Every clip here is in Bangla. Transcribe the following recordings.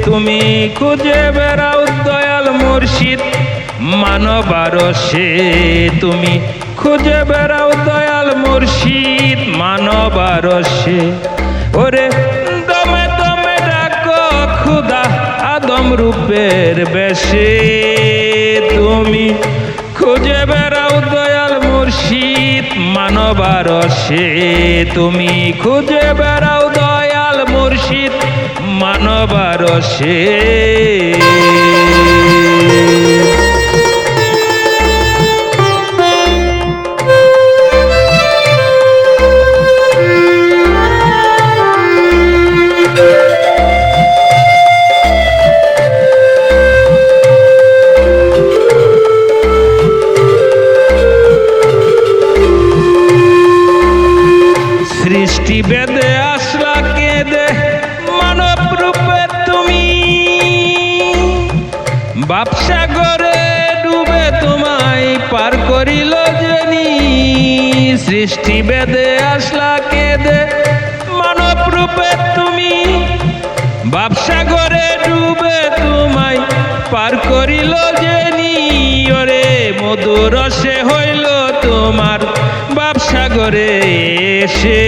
তুমি খুঁজে বেড়াও দয়াল মুর্শিদ মানবারসে, তুমি খুঁজে বেড়াও দয়াল মুর্শিদ মানবারসে। ওরে দমে দমে ডাকো খুদা আদম রূপের বেশে, তুমি খুঁজে বেড়াও দয়াল মুর্শিদ মানবারসে, তুমি খুঁজে বেড়াও দয়াল মুর্শিদ মানবারসে। সৃষ্টি বেদে আসলা কেঁদে মানব রূপে তুমি, বাপসাগরে ডুবে তোমায় পার করিল জেনি। সৃষ্টি বেদে আসলা কেঁদে মানব রূপে তুমি, বাপসাগরে ডুবে তোমায় পার করিল জেনি। ওরে মধুরসে হইল তোমার বাপসাগরে এসে,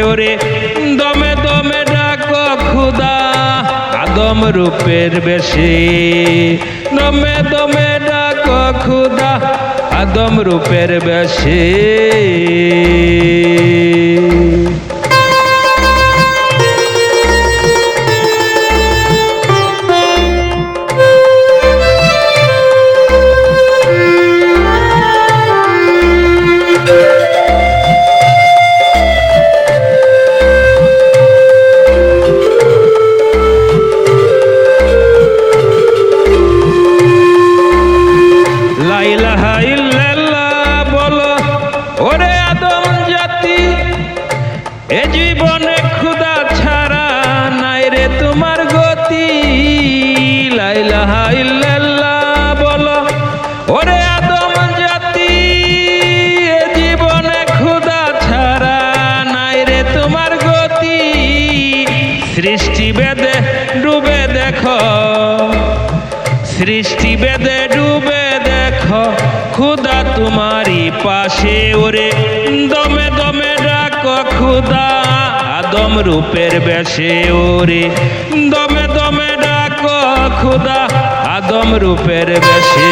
ওরে দমে দমে ডাকো খুদা আদম রূপের বেশে, দমে দমে ডাকো খুদা আদম রূপের বেশে। এ জীবনে খুদা ছাড়া নাই রে তোমার গতি, লা ইলাহা ইল্লাল্লাহ বলো ওরে আদম জাতি। এ জীবনে খুদা ছাড়া নাই রে তোমার গতি, সৃষ্টি বেদে ডুবে দেখো, সৃষ্টি বেদে ডুবে দেখো খুদা তোমারই পাশে। ওরে দমে দমে ডাকো খুদা আদম রূপের বেশে, ওরে দমে দমে ডাকো খুদা আদম রূপের বেশে।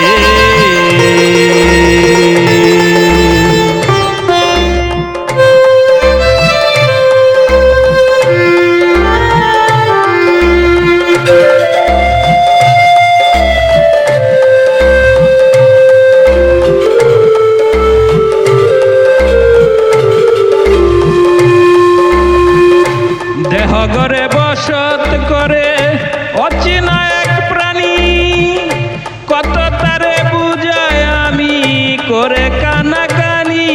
দেহঘরে বসত করে অচেনা এক প্রাণী, কত তারে বুঝায় আমি করে কানাকানি।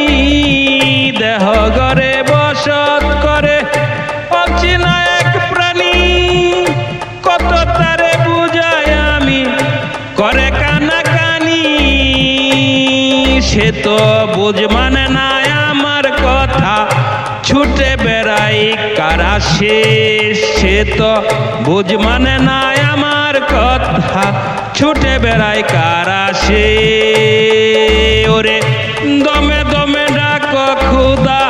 দেহঘরে বসত করে অচেনা এক প্রাণী, কত তারে বুঝায় আমি করে কানাকানি। সে তো বুঝ মানে না আমার কথা, ছুটে বেড়াই কারা শেষ। সে তো বুঝ মানে না আমার কথা, ছুটে বেড়াই কারা শেষ। ওরে দমে দমে ডাকো খুদা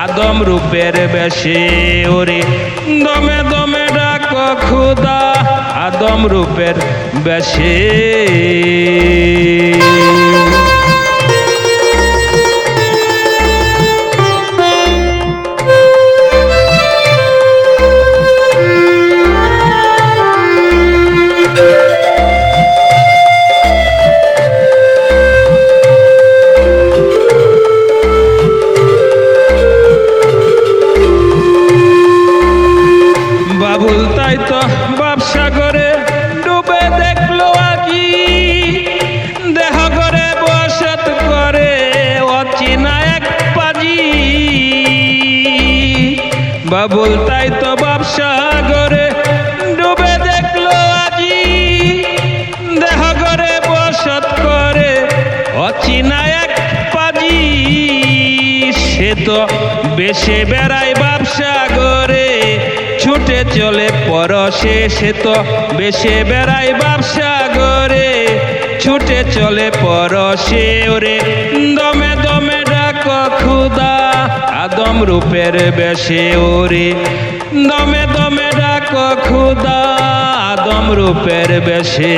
আদম রূপের বেশে, ওরে দমে দমে ডাকো খুদা আদম রূপের বেশে। বাবুল তাই তো বাপসাগরে ডুবে দেখলো আজি, দেহঘরে বসত করে অচেনা এক পাজি। বাবুল তাই তো বাপসাগরে ডুবে দেখলো আজি, দেহঘরে বসত করে অচেনা এক পাজি। সে তো বেশে বেড়ায় বাপসাগরে, ছুটে চলে পরশে, সে তো বেশে বেড়াই বাপসাগরে। ছুটে চলে পরশে ওরে, দমে দমে ডাক খুদা, আদম রূপের বেশে ওরে। দমে দমে ডাক খুদা, আদম রূপের বেশে।